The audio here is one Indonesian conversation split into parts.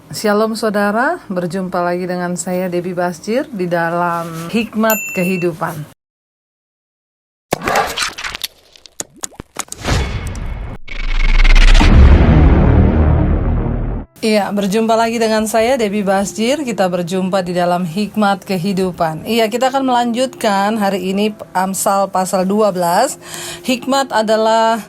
Shalom saudara, berjumpa lagi dengan saya Debbie Basjir di dalam Hikmat Kehidupan. Iya, berjumpa lagi dengan saya Debbie Basjir. Kita berjumpa di dalam Hikmat Kehidupan. Iya, kita akan melanjutkan hari ini Amsal pasal 12. Hikmat adalah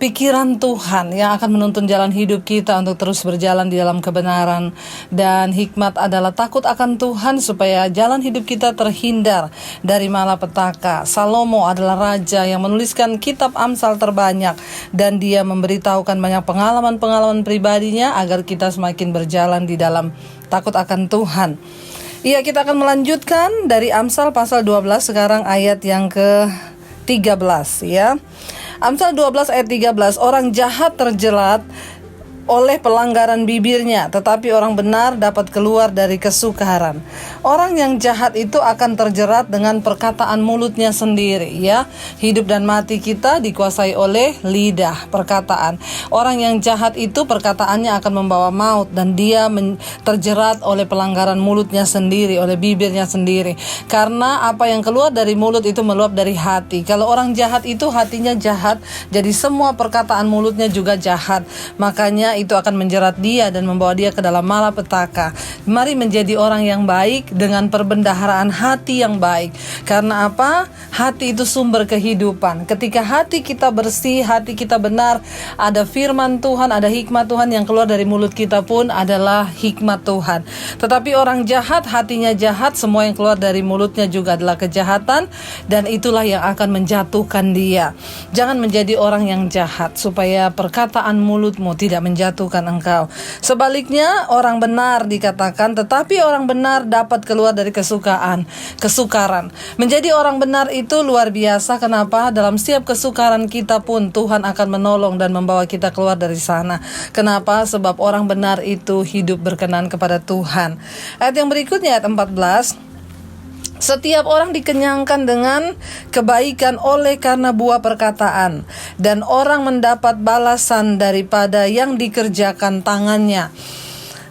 pikiran Tuhan yang akan menuntun jalan hidup kita untuk terus berjalan di dalam kebenaran. Dan hikmat adalah takut akan Tuhan supaya jalan hidup kita terhindar dari malapetaka. Salomo adalah raja yang menuliskan kitab Amsal terbanyak, dan dia memberitahukan banyak pengalaman-pengalaman pribadinya agar kita semakin berjalan di dalam takut akan Tuhan. Iya, kita akan melanjutkan dari Amsal pasal 12 sekarang ayat yang ke-13 ya. Amsal 12 ayat 13, orang jahat terjerat oleh pelanggaran bibirnya, tetapi orang benar dapat keluar dari kesukaran. Orang yang jahat itu akan terjerat dengan perkataan mulutnya sendiri ya. Hidup dan mati kita dikuasai oleh lidah, perkataan. Orang yang jahat itu perkataannya akan membawa maut, dan dia terjerat oleh pelanggaran mulutnya sendiri, oleh bibirnya sendiri. Karena apa yang keluar dari mulut itu meluap dari hati. Kalau orang jahat itu hatinya jahat, jadi semua perkataan mulutnya juga jahat. Makanya itu akan menjerat dia dan membawa dia ke dalam malapetaka. Mari menjadi orang yang baik dengan perbendaharaan hati yang baik. Karena apa? Hati itu sumber kehidupan. Ketika hati kita bersih, hati kita benar, ada firman Tuhan, ada hikmat Tuhan yang keluar dari mulut kita pun adalah hikmat Tuhan. Tetapi orang jahat, hatinya jahat, semua yang keluar dari mulutnya juga adalah kejahatan, dan itulah yang akan menjatuhkan dia. Jangan menjadi orang yang jahat supaya perkataan mulutmu tidak menjatuhkan engkau. Sebaliknya, orang benar dikatakan, tetapi orang benar dapat keluar dari kesukaran. Menjadi orang benar itu luar biasa. Kenapa? Dalam setiap kesukaran kita pun Tuhan akan menolong dan membawa kita keluar dari sana. Kenapa? Sebab orang benar itu hidup berkenan kepada Tuhan. Ayat yang berikutnya, ayat 14. Setiap orang dikenyangkan dengan kebaikan oleh karena buah perkataan, dan orang mendapat balasan daripada yang dikerjakan tangannya.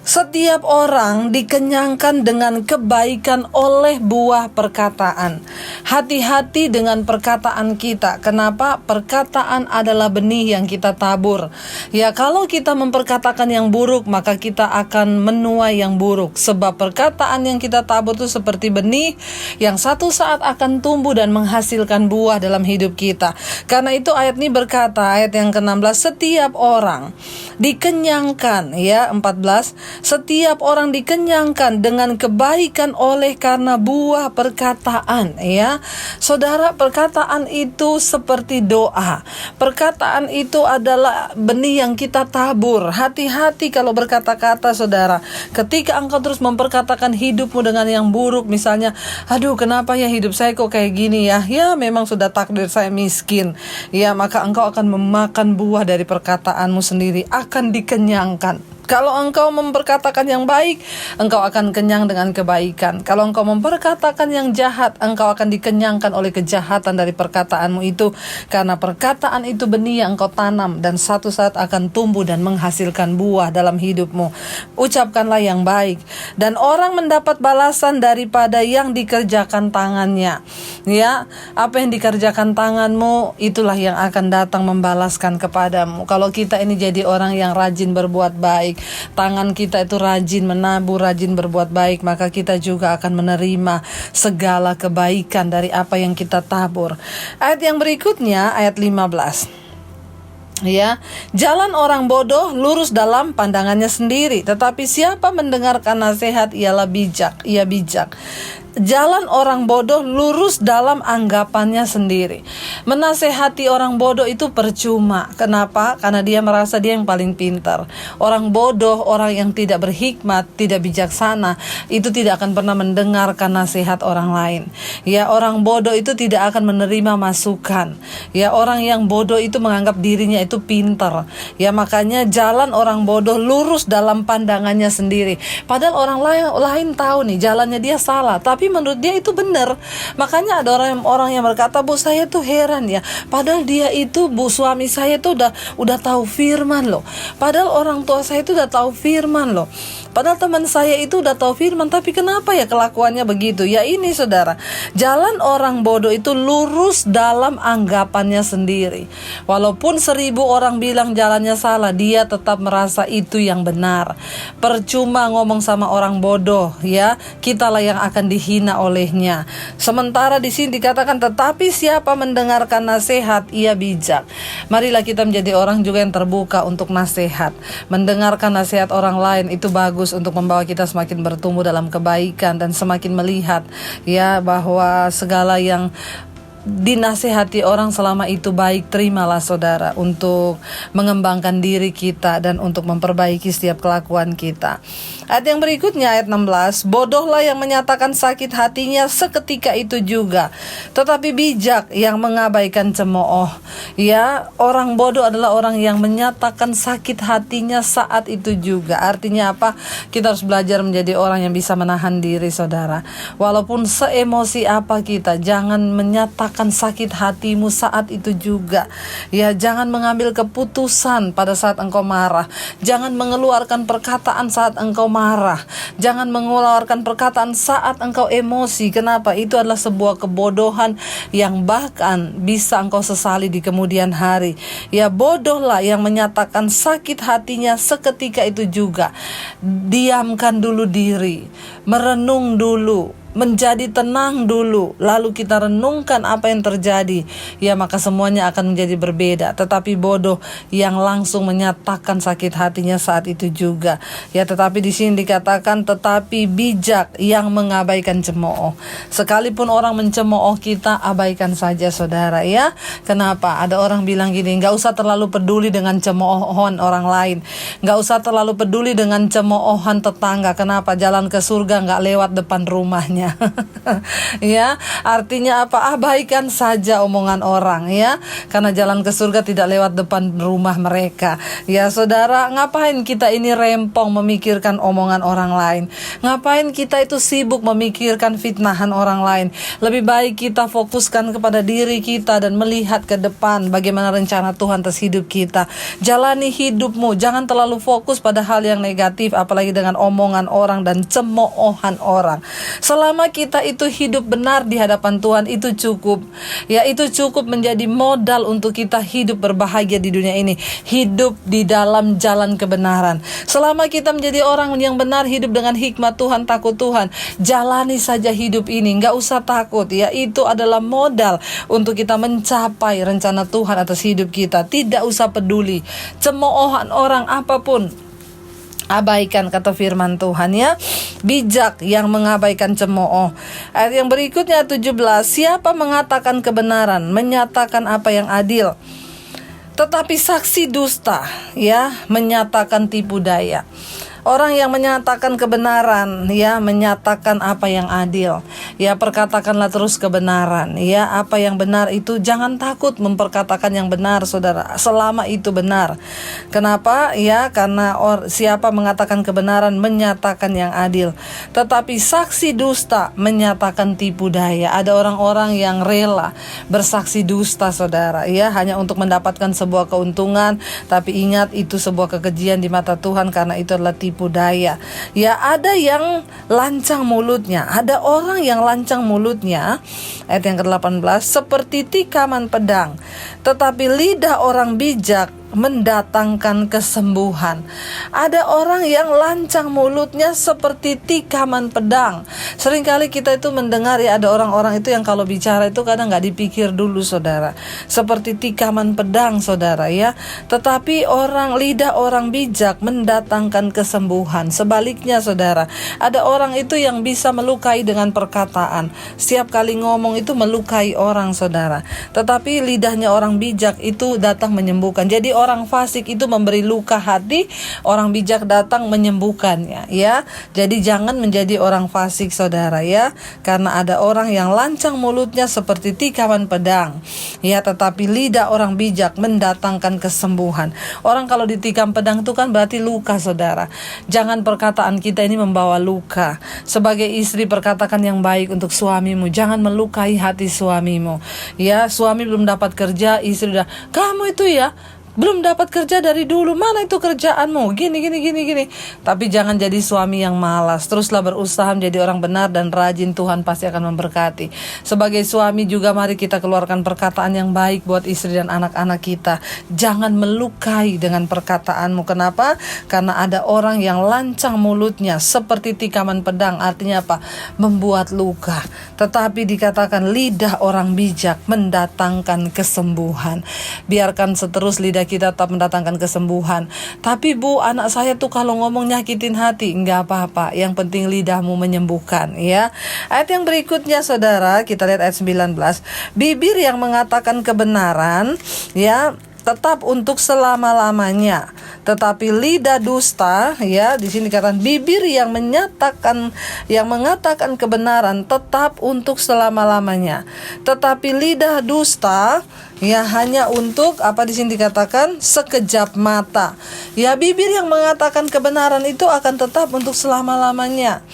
Setiap orang dikenyangkan dengan kebaikan oleh buah perkataan. Hati-hati dengan perkataan kita. Kenapa? Perkataan adalah benih yang kita tabur. Ya, kalau kita memperkatakan yang buruk, maka kita akan menuai yang buruk. Sebab perkataan yang kita tabur itu seperti benih yang satu saat akan tumbuh dan menghasilkan buah dalam hidup kita. Karena itu ayat ini berkata, ayat yang ke-16, setiap orang dikenyangkan, ya, 14, setiap orang dikenyangkan dengan kebaikan oleh karena buah perkataan, ya. Saudara, perkataan itu seperti doa. Perkataan itu adalah benih yang kita tabur. Hati-hati kalau berkata-kata, saudara. Ketika engkau terus memperkatakan hidupmu dengan yang buruk, misalnya, aduh, kenapa ya hidup saya kok kayak gini ya? Ya, memang sudah takdir saya miskin. Ya, maka engkau akan memakan buah dari perkataanmu sendiri, akan dikenyangkan. Kalau engkau memperkatakan yang baik, engkau akan kenyang dengan kebaikan. Kalau engkau memperkatakan yang jahat, engkau akan dikenyangkan oleh kejahatan dari perkataanmu itu. Karena perkataan itu benih yang engkau tanam, dan satu saat akan tumbuh dan menghasilkan buah dalam hidupmu. Ucapkanlah yang baik, dan orang mendapat balasan daripada yang dikerjakan tangannya. Ya, apa yang dikerjakan tanganmu, itulah yang akan datang membalaskan kepadamu. Kalau kita ini jadi orang yang rajin berbuat baik, tangan kita itu rajin menabur, rajin berbuat baik, maka kita juga akan menerima segala kebaikan dari apa yang kita tabur. Ayat yang berikutnya, ayat 15. Ya, jalan orang bodoh lurus dalam pandangannya sendiri, tetapi siapa mendengarkan nasihat ia bijak. Jalan orang bodoh lurus dalam anggapannya sendiri. Menasehati orang bodoh itu percuma. Kenapa? Karena dia merasa dia yang paling pintar. Orang bodoh, orang yang tidak berhikmat, tidak bijaksana, itu tidak akan pernah mendengarkan nasihat orang lain. Ya, orang bodoh itu tidak akan menerima masukan. Ya, orang yang bodoh itu menganggap dirinya itu pintar. Ya, makanya jalan orang bodoh lurus dalam pandangannya sendiri. Padahal orang lain tahu nih jalannya dia salah, tapi tapi menurut dia itu benar. Makanya ada orang yang berkata, Bu, saya tuh heran ya, padahal dia itu, Bu, suami saya tuh udah tahu firman loh, padahal orang tua saya itu udah tahu firman loh, padahal teman saya itu udah tahu firman, tapi kenapa ya kelakuannya begitu? Ya ini saudara, jalan orang bodoh itu lurus dalam anggapannya sendiri. Walaupun 1000 orang bilang jalannya salah, dia tetap merasa itu yang benar. Percuma ngomong sama orang bodoh ya, kitalah yang akan dihina olehnya. Sementara di sini dikatakan, tetapi siapa mendengarkan nasihat, ia bijak. Marilah kita menjadi orang juga yang terbuka untuk nasihat. Mendengarkan nasihat orang lain itu bagus untuk membawa kita semakin bertumbuh dalam kebaikan dan semakin melihat ya bahwa segala yang dinasihati orang selama itu baik, terimalah saudara, untuk mengembangkan diri kita dan untuk memperbaiki setiap kelakuan kita. Ayat yang berikutnya, ayat 16, bodohlah yang menyatakan sakit hatinya seketika itu juga, tetapi bijak yang mengabaikan cemooh. Ya, orang bodoh adalah orang yang menyatakan sakit hatinya saat itu juga. Artinya apa? Kita harus belajar menjadi orang yang bisa menahan diri saudara. Walaupun seemosi apa kita, jangan menyatakan sakit hatimu saat itu juga. Ya, jangan mengambil keputusan pada saat engkau marah. Jangan mengeluarkan perkataan saat engkau marah. Jangan mengeluarkan perkataan saat engkau emosi. Kenapa? Itu adalah sebuah kebodohan yang bahkan bisa engkau sesali di kemudian hari. Ya, bodohlah yang menyatakan sakit hatinya seketika itu juga. Diamkan dulu diri, merenung dulu, menjadi tenang dulu, lalu kita renungkan apa yang terjadi, ya maka semuanya akan menjadi berbeda. Tetapi bodoh yang langsung menyatakan sakit hatinya saat itu juga. Ya, tetapi di sini dikatakan tetapi bijak yang mengabaikan cemooh. Sekalipun orang mencemooh kita, abaikan saja saudara ya. Kenapa? Ada orang bilang gini, gak usah terlalu peduli dengan cemoohan orang lain, gak usah terlalu peduli dengan cemoohan tetangga. Kenapa? Jalan ke surga gak lewat depan rumahnya. Ya, artinya apa? Abaikan saja omongan orang ya, karena jalan ke surga tidak lewat depan rumah mereka. Ya saudara, ngapain kita ini rempong memikirkan omongan orang lain? Ngapain kita itu sibuk memikirkan fitnahan orang lain? Lebih baik kita fokuskan kepada diri kita dan melihat ke depan bagaimana rencana Tuhan atas hidup kita. Jalani hidupmu, jangan terlalu fokus pada hal yang negatif, apalagi dengan omongan orang dan cemoohan orang. Selama kita itu hidup benar di hadapan Tuhan, itu cukup. Ya, itu cukup menjadi modal untuk kita hidup berbahagia di dunia ini. Hidup di dalam jalan kebenaran. Selama kita menjadi orang yang benar, hidup dengan hikmat Tuhan, takut Tuhan, jalani saja hidup ini, gak usah takut. Ya, itu adalah modal untuk kita mencapai rencana Tuhan atas hidup kita. Tidak usah peduli cemoohan orang apapun, abaikan, kata firman Tuhan ya. Bijak yang mengabaikan cemooh. Ayat yang berikutnya 17, siapa mengatakan kebenaran, menyatakan apa yang adil, tetapi saksi dusta ya menyatakan tipu daya. Orang yang menyatakan kebenaran, ya, menyatakan apa yang adil, ya, perkatakanlah terus kebenaran, ya, apa yang benar itu jangan takut memperkatakan yang benar, saudara, selama itu benar. Kenapa? Ya, karena siapa mengatakan kebenaran menyatakan yang adil, tetapi saksi dusta menyatakan tipu daya. Ada orang-orang yang rela bersaksi dusta, saudara, ya, hanya untuk mendapatkan sebuah keuntungan, tapi ingat itu sebuah kekejian di mata Tuhan karena itu adalah tipu daya. Ya, ada yang lancang mulutnya, ada orang yang lancang mulutnya. Ayat yang ke-18, seperti tikaman pedang, tetapi lidah orang bijak mendatangkan kesembuhan. Ada orang yang lancang mulutnya seperti tikaman pedang. Seringkali kita itu mendengar ya, ada orang-orang itu yang kalau bicara itu kadang gak dipikir dulu, saudara, seperti tikaman pedang, saudara ya. Tetapi lidah orang bijak mendatangkan kesembuhan. Sebaliknya, saudara, ada orang itu yang bisa melukai dengan perkataan. Setiap kali ngomong itu melukai orang, saudara. Tetapi lidahnya orang bijak itu datang menyembuhkan. Jadi orang fasik itu memberi luka hati, orang bijak datang menyembuhkannya, ya. Jadi jangan menjadi orang fasik, saudara, ya. Karena ada orang yang lancang mulutnya seperti tikaman pedang, ya, tetapi lidah orang bijak mendatangkan kesembuhan. Orang kalau ditikam pedang itu kan berarti luka, saudara. Jangan perkataan kita ini membawa luka. Sebagai istri, perkatakan yang baik untuk suamimu. Jangan melukai hati suamimu. Ya, suami belum dapat kerja, istri udah, kamu itu ya belum dapat kerja dari dulu, mana itu kerjaanmu, gini. Tapi jangan jadi suami yang malas. Teruslah berusaha menjadi orang benar dan rajin, Tuhan pasti akan memberkati. Sebagai suami juga mari kita keluarkan perkataan yang baik buat istri dan anak-anak kita. Jangan melukai dengan perkataanmu. Kenapa? Karena ada orang yang lancang mulutnya seperti tikaman pedang. Artinya apa? Membuat luka. Tetapi dikatakan lidah orang bijak mendatangkan kesembuhan. Biarkan seterus lidah kita tetap mendatangkan kesembuhan. Tapi Bu, anak saya tuh kalau ngomong nyakitin hati. Enggak apa-apa, yang penting lidahmu menyembuhkan, ya. Ayat yang berikutnya, saudara, kita lihat ayat 19. Bibir yang mengatakan kebenaran, ya, tetap untuk selama-lamanya. Tetapi lidah dusta, ya, di sini dikatakan bibir yang mengatakan kebenaran tetap untuk selama-lamanya. Tetapi lidah dusta, ya, hanya untuk apa di sini dikatakan sekejap mata. Ya, bibir yang mengatakan kebenaran itu akan tetap untuk selama-lamanya.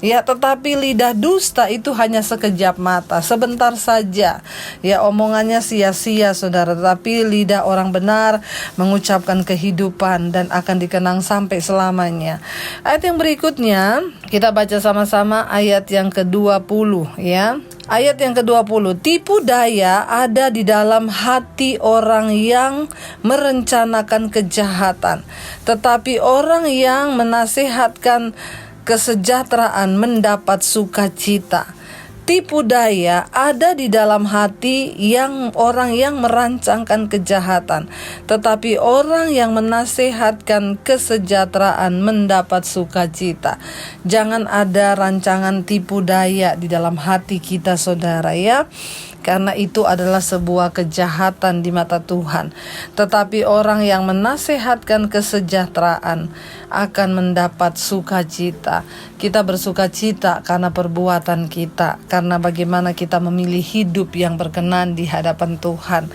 Ya, tetapi lidah dusta itu hanya sekejap mata, sebentar saja. Ya, omongannya sia-sia, saudara. Tetapi lidah orang benar mengucapkan kehidupan dan akan dikenang sampai selamanya. Ayat yang berikutnya kita baca sama-sama, ayat yang ke-20, ya. Ayat yang ke-20, tipu daya ada di dalam hati orang yang merencanakan kejahatan, tetapi orang yang menasihatkan kesejahteraan mendapat sukacita. Tipu daya ada di dalam hati orang yang merancangkan kejahatan, tetapi orang yang menasehatkan kesejahteraan mendapat sukacita. Jangan ada rancangan tipu daya di dalam hati kita, saudara, ya. Karena itu adalah sebuah kejahatan di mata Tuhan. Tetapi orang yang menasehatkan kesejahteraan akan mendapat sukacita. Kita bersukacita karena perbuatan kita, karena bagaimana kita memilih hidup yang berkenan di hadapan Tuhan.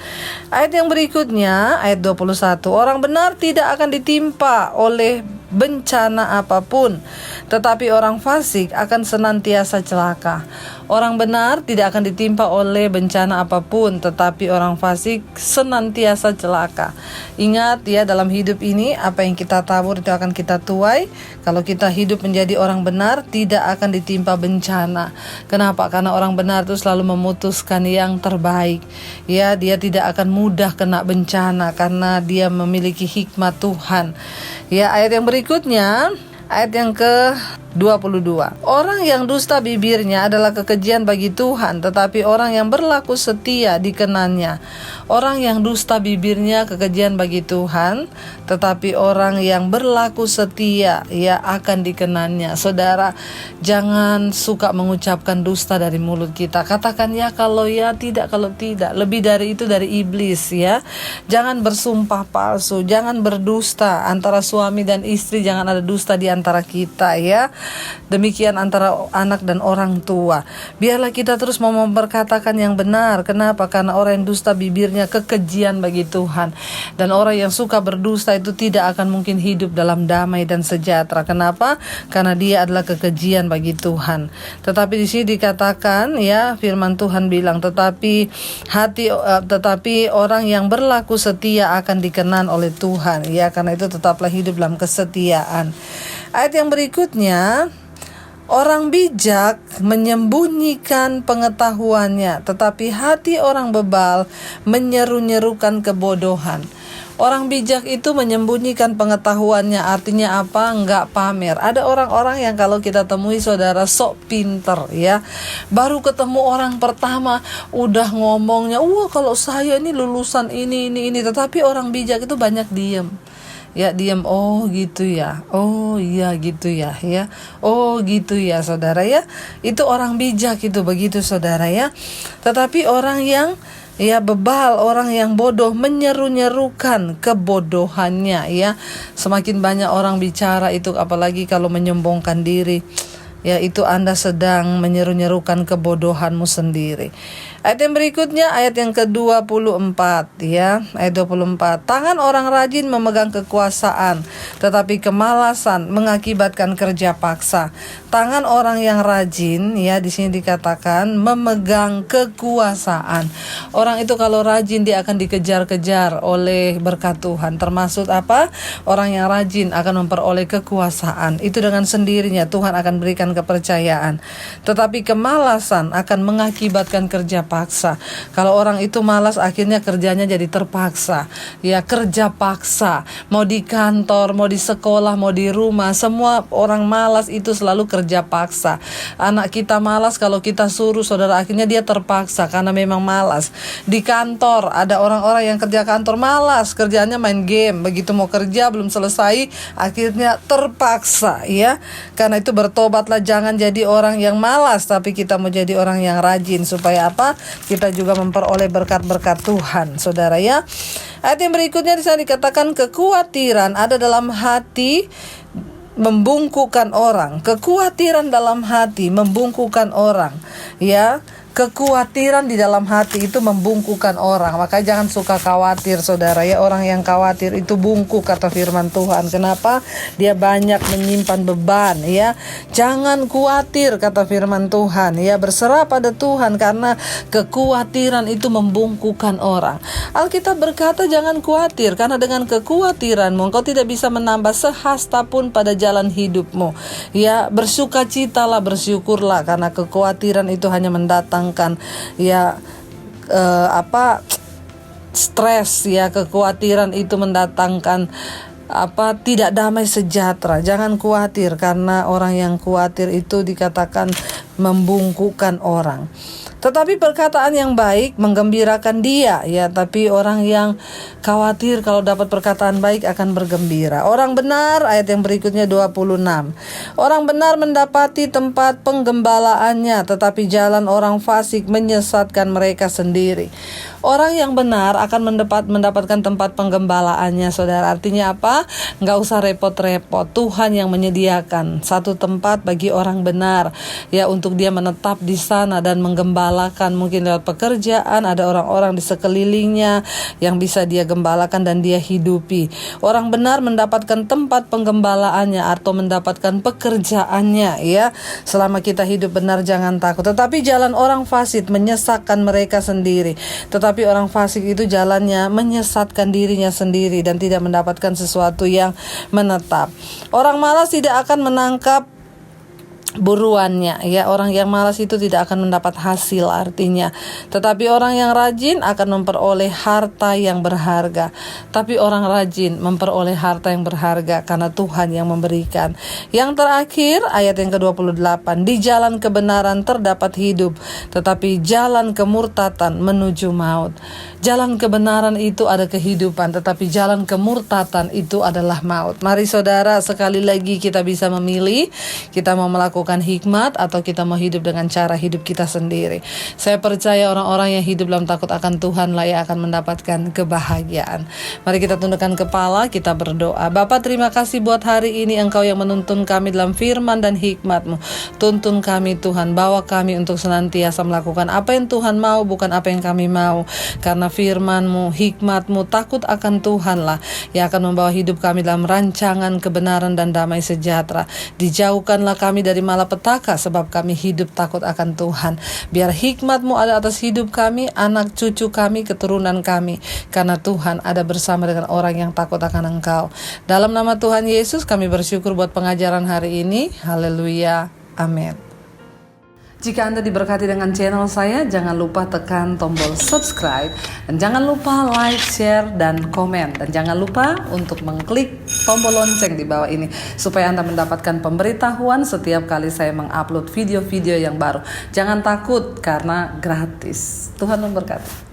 Ayat yang berikutnya, ayat 21. Orang benar tidak akan ditimpa oleh bencana apapun, tetapi orang fasik akan senantiasa celaka. Orang benar tidak akan ditimpa oleh bencana apapun, tetapi orang fasik senantiasa celaka. Ingat ya, dalam hidup ini apa yang kita tabur itu akan kita tuai. Kalau kita hidup menjadi orang benar, tidak akan ditimpa bencana. Kenapa? Karena orang benar itu selalu memutuskan yang terbaik. Ya, dia tidak akan mudah kena bencana karena dia memiliki hikmat Tuhan. Ya, ayat yang berikutnya, ayat yang ke-22. Orang yang dusta bibirnya adalah kekejian bagi Tuhan, tetapi orang yang berlaku setia dikenannya. Orang yang dusta bibirnya kekejian bagi Tuhan, tetapi orang yang berlaku setia, ya, akan dikenannya. Saudara, jangan suka mengucapkan dusta dari mulut kita. Katakan ya kalau ya, tidak kalau tidak. Lebih dari itu dari iblis, ya. Jangan bersumpah palsu, jangan berdusta antara suami dan istri, jangan ada dusta di antara kita, ya. Demikian antara anak dan orang tua. Biarlah kita terus mau memperkatakan yang benar. Kenapa? Karena orang yang dusta bibirnya kekejian bagi Tuhan, dan orang yang suka berdusta itu tidak akan mungkin hidup dalam damai dan sejahtera. Kenapa? Karena dia adalah kekejian bagi Tuhan. Tetapi di sini dikatakan, ya, firman Tuhan bilang, tetapi orang yang berlaku setia akan dikenan oleh Tuhan. Ya, karena itu tetaplah hidup dalam kesetiaan. Ayat yang berikutnya, orang bijak menyembunyikan pengetahuannya, tetapi hati orang bebal menyeru-nyerukan kebodohan. Orang bijak itu menyembunyikan pengetahuannya, artinya apa? Enggak pamer. Ada orang-orang yang kalau kita temui, saudara, sok pinter, ya. Baru ketemu orang pertama udah ngomongnya, wah kalau saya ini lulusan ini. Tetapi orang bijak itu banyak diem. Ya, diam. Oh gitu ya, oh iya gitu ya, ya, oh gitu ya, saudara, ya. Itu orang bijak itu begitu, saudara, ya. Tetapi orang yang Ya, bebal orang yang bodoh menyeru-nyerukan kebodohannya, ya. Semakin banyak orang bicara itu, apalagi kalau menyombongkan diri, ya, itu Anda sedang menyeru-nyerukan kebodohanmu sendiri. Ayat yang berikutnya, ayat yang ke-24, ya, ayat 24. Tangan orang rajin memegang kekuasaan, tetapi kemalasan mengakibatkan kerja paksa. Tangan orang yang rajin, ya, di sini dikatakan memegang kekuasaan. Orang itu kalau rajin dia akan dikejar-kejar oleh berkat Tuhan. Termasuk apa? Orang yang rajin akan memperoleh kekuasaan. Itu dengan sendirinya Tuhan akan berikan kepercayaan. Tetapi kemalasan akan mengakibatkan kerja paksa. Kalau orang itu malas, akhirnya kerjanya jadi terpaksa. Ya, kerja paksa. Mau di kantor, mau di sekolah, mau di rumah, semua orang malas itu selalu kerja paksa. Anak kita malas kalau kita suruh, saudara, akhirnya dia terpaksa karena memang malas. Di kantor ada orang-orang yang kerja kantor malas, kerjanya main game. Begitu mau kerja belum selesai, akhirnya terpaksa, ya. Karena itu bertobatlah, jangan jadi orang yang malas, tapi kita mau jadi orang yang rajin. Supaya apa? Kita juga memperoleh berkat-berkat Tuhan, saudara, ya. Ayat yang berikutnya di sana dikatakan kekhawatiran ada dalam hati membungkukkan orang. Kekhawatiran dalam hati membungkukkan orang, ya. Kekhawatiran di dalam hati itu membungkukkan orang. Maka jangan suka khawatir, saudara, ya. Orang yang khawatir itu bungkuk, kata firman Tuhan. Kenapa? Dia banyak menyimpan beban, ya. Jangan khawatir, kata firman Tuhan, ya. Berserah pada Tuhan, karena kekhawatiran itu membungkukkan orang. Alkitab berkata jangan khawatir, karena dengan kekhawatiranmu engkau tidak bisa menambah sehasta pun pada jalan hidupmu, ya. Bersukacitalah, bersyukurlah, karena kekhawatiran itu hanya mendatangkan, ya, stres, ya. Kekhawatiran itu mendatangkan tidak damai sejahtera. Jangan khawatir, karena orang yang khawatir itu dikatakan membungkukkan orang. Tetapi perkataan yang baik menggembirakan dia, ya. Tapi orang yang khawatir kalau dapat perkataan baik akan bergembira. Orang benar, ayat yang berikutnya 26. Orang benar mendapati tempat penggembalaannya, tetapi jalan orang fasik menyesatkan mereka sendiri. Orang yang benar akan mendapatkan tempat penggembalaannya, saudara. Artinya apa? Nggak usah repot-repot. Tuhan yang menyediakan satu tempat bagi orang benar, ya, untuk dia menetap di sana dan menggembalakan. Mungkin lewat pekerjaan, ada orang-orang di sekelilingnya yang bisa dia gembalakan dan dia hidupi. Orang benar mendapatkan tempat penggembalaannya atau mendapatkan pekerjaannya, ya. Selama kita hidup benar, jangan takut. Tetapi jalan orang fasik menyesatkan mereka sendiri. Tetapi orang fasik itu jalannya menyesatkan dirinya sendiri dan tidak mendapatkan sesuatu yang menetap. Orang malas tidak akan menangkap buruannya, ya. Orang yang malas itu tidak akan mendapat hasil, artinya. Tetapi orang yang rajin akan memperoleh harta yang berharga. Tapi orang rajin memperoleh harta yang berharga karena Tuhan yang memberikan. Yang terakhir, ayat yang ke-28. Di jalan kebenaran terdapat hidup, tetapi jalan kemurtatan menuju maut. Jalan kebenaran itu ada kehidupan, tetapi jalan kemurtatan itu adalah maut. Mari, saudara, sekali lagi kita bisa memilih. Kita mau melakukan hikmat atau kita mau hidup dengan cara hidup kita sendiri. Saya percaya orang-orang yang hidup dalam takut akan Tuhan lah yang akan mendapatkan kebahagiaan. Mari kita tundukkan kepala, kita berdoa. Bapa, terima kasih buat hari ini. Engkau yang menuntun kami dalam firman dan hikmat-Mu. Tuntun kami, Tuhan. Bawa kami untuk senantiasa melakukan apa yang Tuhan mau, bukan apa yang kami mau. Karena firman-Mu, hikmat-Mu, takut akan Tuhan lah yang akan membawa hidup kami dalam rancangan kebenaran dan damai sejahtera. Dijauhkanlah kami dari malapetaka, sebab kami hidup takut akan Tuhan. Biar hikmat-Mu ada atas hidup kami, anak cucu kami, keturunan kami, karena Tuhan ada bersama dengan orang yang takut akan Engkau. Dalam nama Tuhan Yesus kami bersyukur buat pengajaran hari ini. Haleluya, amin. Jika Anda diberkati dengan channel saya, jangan lupa tekan tombol subscribe, dan jangan lupa like, share, dan komen, dan jangan lupa untuk mengklik tombol lonceng di bawah ini supaya Anda mendapatkan pemberitahuan setiap kali saya mengupload video-video yang baru. Jangan takut, karena gratis. Tuhan memberkati.